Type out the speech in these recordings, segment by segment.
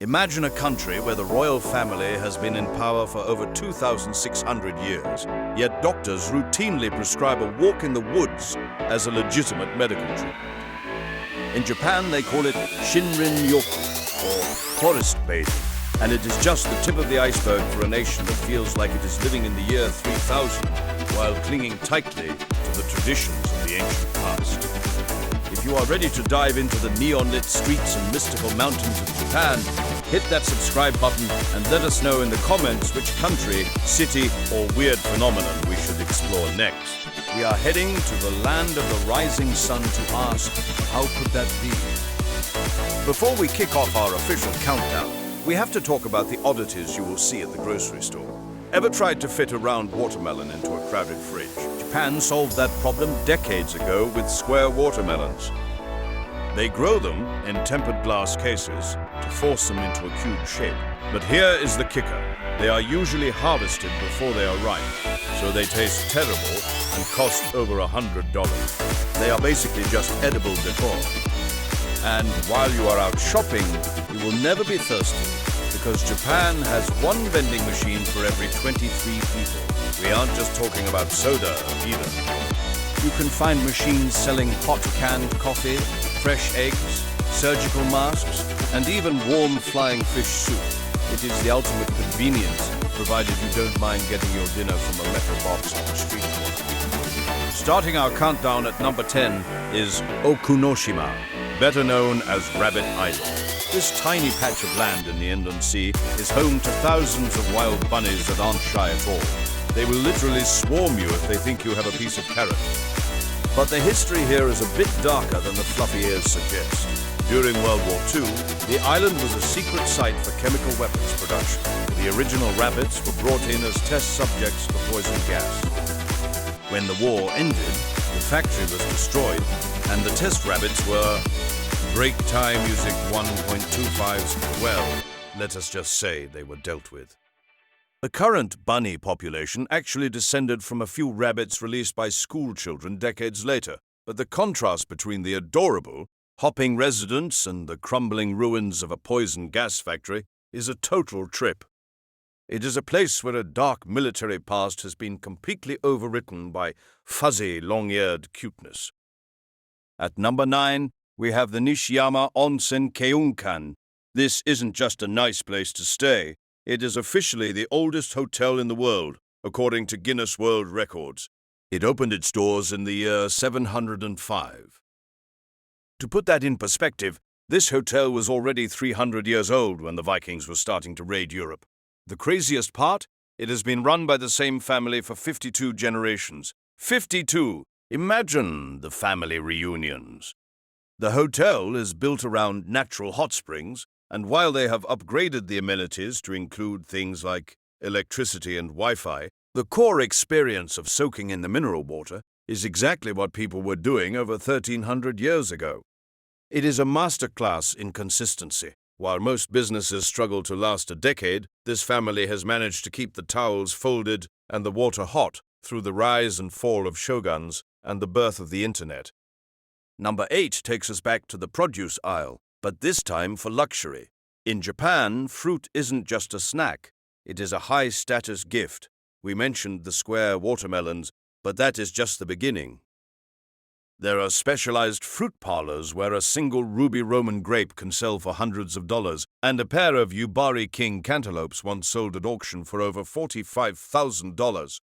Imagine a country where the royal family has been in power for over 2,600 years, yet doctors routinely prescribe a walk in the woods as a legitimate medical treatment. In Japan, they call it Shinrin-yoku, or forest bathing, and it is just the tip of the iceberg for a nation that feels like it is living in the year 3000 while clinging tightly to the traditions of the ancient past. If you are ready to dive into the neon-lit streets and mystical mountains of Japan, hit that subscribe button and let us know in the comments which country, city, or weird phenomenon we should explore next. We are heading to the land of the rising sun to ask, how could that be? Before we kick off our official countdown, we have to talk about the oddities you will see at the grocery store. Ever tried to fit a round watermelon into a crowded fridge? Japan solved that problem decades ago with square watermelons. They grow them in tempered glass cases to force them into a cube shape. But here is the kicker. They are usually harvested before they are ripe, so they taste terrible and cost over $100. They are basically just edible decor. And while you are out shopping, you will never be thirsty, because Japan has one vending machine for every 23 people. We aren't just talking about soda either. You can find machines selling hot canned coffee, fresh eggs, surgical masks, and even warm flying fish soup. It is the ultimate convenience, provided you don't mind getting your dinner from a metal box on the street corner. Starting our countdown at number 10 is Okunoshima, better known as Rabbit Island. This tiny patch of land in the inland sea is home to thousands of wild bunnies that aren't shy at all. They will literally swarm you if they think you have a piece of carrot. But the history here is a bit darker than the fluffy ears suggest. During World War II, the island was a secret site for chemical weapons production. The original rabbits were brought in as test subjects for poison gas. When the war ended, the factory was destroyed, and the test rabbits were break time music 1.25s. Well, let us just say they were dealt with. The current bunny population actually descended from a few rabbits released by school children decades later, but the contrast between the adorable, hopping residents and the crumbling ruins of a poison gas factory is a total trip. It is a place where a dark military past has been completely overwritten by fuzzy, long-eared cuteness. At number 9, we have the Nishiyama Onsen Keunkan. This isn't just a nice place to stay. It is officially the oldest hotel in the world, according to Guinness World Records. It opened its doors in the year 705. To put that in perspective, this hotel was already 300 years old when the Vikings were starting to raid Europe. The craziest part? It has been run by the same family for 52 generations. 52! Imagine the family reunions. The hotel is built around natural hot springs, and while they have upgraded the amenities to include things like electricity and Wi-Fi, the core experience of soaking in the mineral water is exactly what people were doing over 1,300 years ago. It is a masterclass in consistency. While most businesses struggle to last a decade, this family has managed to keep the towels folded and the water hot through the rise and fall of shoguns and the birth of the internet. Number 8 takes us back to the produce aisle, but this time for luxury. In Japan, fruit isn't just a snack. It is a high-status gift. We mentioned the square watermelons, but that is just the beginning. There are specialized fruit parlors where a single ruby Roman grape can sell for hundreds of dollars, and a pair of Yubari King cantaloupes once sold at auction for over $45,000.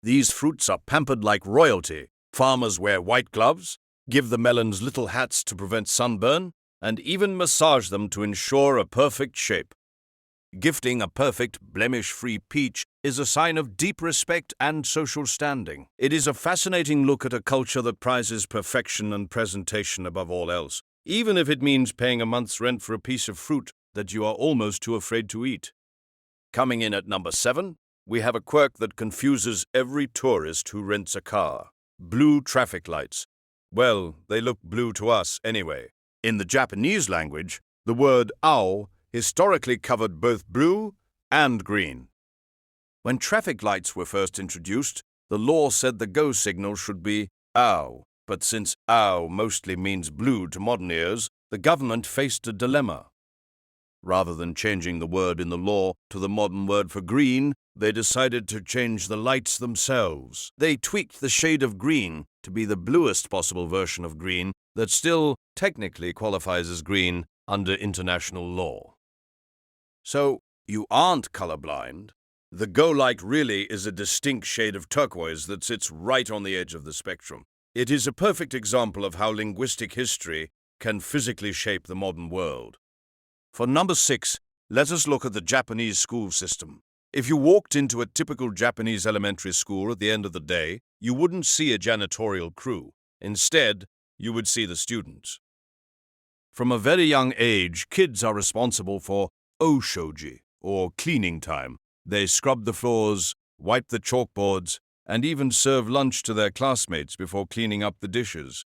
These fruits are pampered like royalty. Farmers wear white gloves, give the melons little hats to prevent sunburn, and even massage them to ensure a perfect shape. Gifting a perfect, blemish-free peach is a sign of deep respect and social standing. It is a fascinating look at a culture that prizes perfection and presentation above all else, even if it means paying a month's rent for a piece of fruit that you are almost too afraid to eat. Coming in at number 7, we have a quirk that confuses every tourist who rents a car. Blue traffic lights. Well, they look blue to us anyway. In the Japanese language, the word ao historically covered both blue and green. When traffic lights were first introduced, the law said the go signal should be ao, but since ao mostly means blue to modern ears, the government faced a dilemma. Rather than changing the word in the law to the modern word for green, they decided to change the lights themselves. They tweaked the shade of green to be the bluest possible version of green that still technically qualifies as green under international law. So, you aren't colorblind. The Go light really is a distinct shade of turquoise that sits right on the edge of the spectrum. It is a perfect example of how linguistic history can physically shape the modern world. For number 6, let us look at the Japanese school system. If you walked into a typical Japanese elementary school at the end of the day, you wouldn't see a janitorial crew. Instead, you would see the students. From a very young age, kids are responsible for oshoji, or cleaning time. They scrub the floors, wipe the chalkboards, and even serve lunch to their classmates before cleaning up the dishes.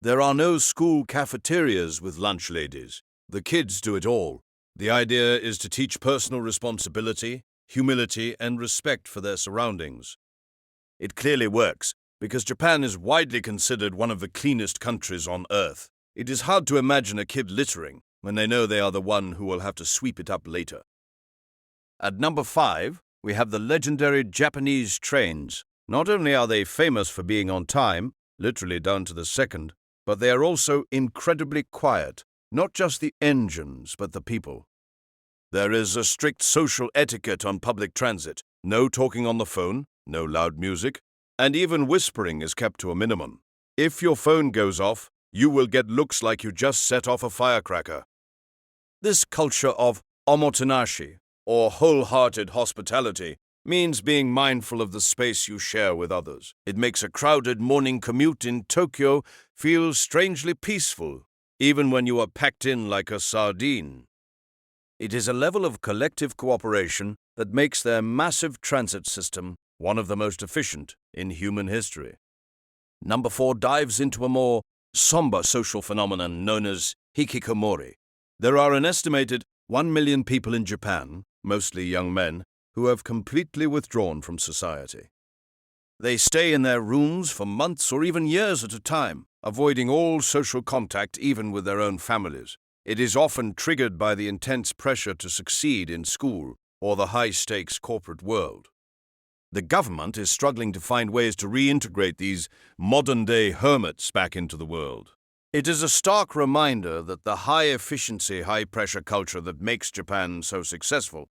There are no school cafeterias with lunch ladies. The kids do it all. The idea is to teach personal responsibility, humility, and respect for their surroundings. It clearly works, because Japan is widely considered one of the cleanest countries on earth. It is hard to imagine a kid littering when they know they are the one who will have to sweep it up later. At number 5, we have the legendary Japanese trains. Not only are they famous for being on time, literally down to the second, but they are also incredibly quiet. Not just the engines, but the people. There is a strict social etiquette on public transit. No talking on the phone, no loud music, and even whispering is kept to a minimum. If your phone goes off, you will get looks like you just set off a firecracker. This culture of omotenashi, or wholehearted hospitality, means being mindful of the space you share with others. It makes a crowded morning commute in Tokyo feel strangely peaceful, even when you are packed in like a sardine. It is a level of collective cooperation that makes their massive transit system one of the most efficient in human history. Number 4 dives into a more somber social phenomenon known as hikikomori. There are an estimated 1 million people in Japan, mostly young men, who have completely withdrawn from society. They stay in their rooms for months or even years at a time, avoiding all social contact even with their own families. It is often triggered by the intense pressure to succeed in school or the high-stakes corporate world. The government is struggling to find ways to reintegrate these modern-day hermits back into the world. It is a stark reminder that the high-efficiency, high-pressure culture that makes Japan so successful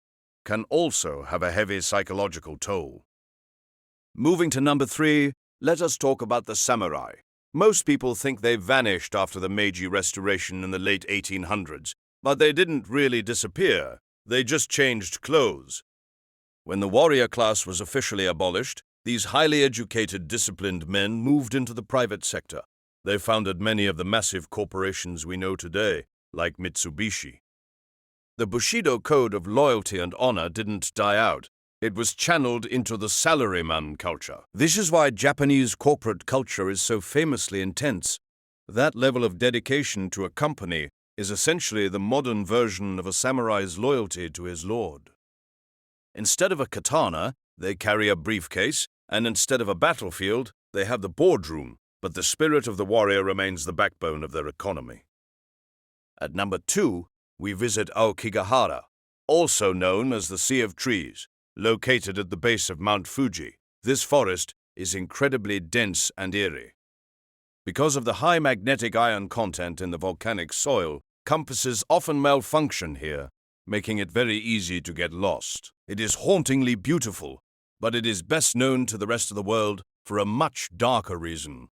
can also have a heavy psychological toll. Moving to number 3, let us talk about the samurai. Most people think they vanished after the Meiji Restoration in the late 1800s, but they didn't really disappear. They just changed clothes. When the warrior class was officially abolished, these highly educated, disciplined men moved into the private sector. They founded many of the massive corporations we know today, like Mitsubishi. The Bushido code of loyalty and honor didn't die out. It was channeled into the salaryman culture. This is why Japanese corporate culture is so famously intense. That level of dedication to a company is essentially the modern version of a samurai's loyalty to his lord. Instead of a katana, they carry a briefcase, and instead of a battlefield, they have the boardroom, but the spirit of the warrior remains the backbone of their economy. At number 2, we visit Aokigahara, also known as the Sea of Trees, located at the base of Mount Fuji. This forest is incredibly dense and eerie. Because of the high magnetic iron content in the volcanic soil, compasses often malfunction here, making it very easy to get lost. It is hauntingly beautiful, but it is best known to the rest of the world for a much darker reason.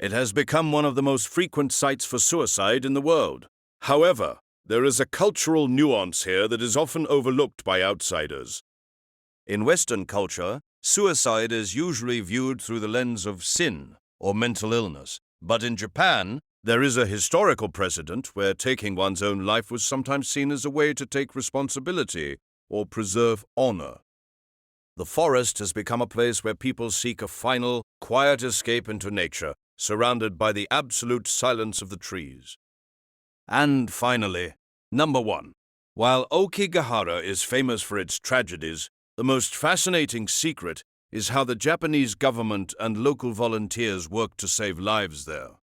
It has become one of the most frequent sites for suicide in the world. However, there is a cultural nuance here that is often overlooked by outsiders. In Western culture, suicide is usually viewed through the lens of sin or mental illness. But in Japan, there is a historical precedent where taking one's own life was sometimes seen as a way to take responsibility or preserve honor. The forest has become a place where people seek a final, quiet escape into nature, surrounded by the absolute silence of the trees. And finally, number 1. While Aokigahara is famous for its tragedies, the most fascinating secret is how the Japanese government and local volunteers work to save lives there.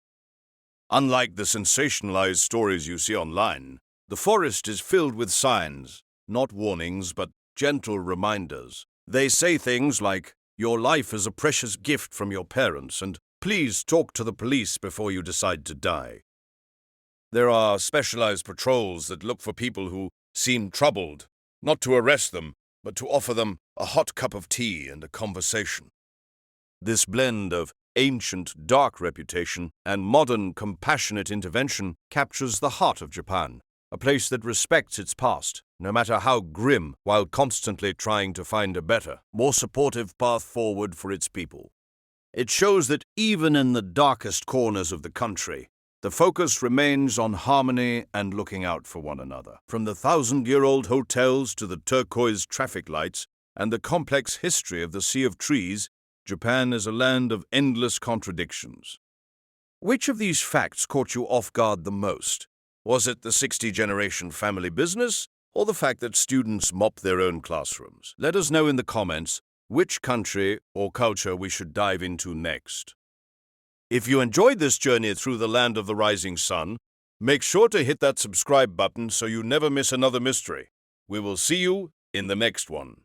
Unlike the sensationalized stories you see online, The forest is filled with signs, not warnings, but gentle reminders. They say things like, "Your life is a precious gift from your parents," and "Please talk to the police before you decide to die." There are specialized patrols that look for people who seem troubled, not to arrest them, but to offer them a hot cup of tea and a conversation. This blend of ancient, dark reputation and modern, compassionate intervention captures the heart of Japan, a place that respects its past, no matter how grim, while constantly trying to find a better, more supportive path forward for its people. It shows that even in the darkest corners of the country, the focus remains on harmony and looking out for one another. From the thousand-year-old hotels to the turquoise traffic lights and the complex history of the Sea of Trees, Japan is a land of endless contradictions. Which of these facts caught you off guard the most? Was it the 60-generation family business, or the fact that students mop their own classrooms? Let us know in the comments which country or culture we should dive into next. If you enjoyed this journey through the land of the rising sun, make sure to hit that subscribe button so you never miss another mystery. We will see you in the next one.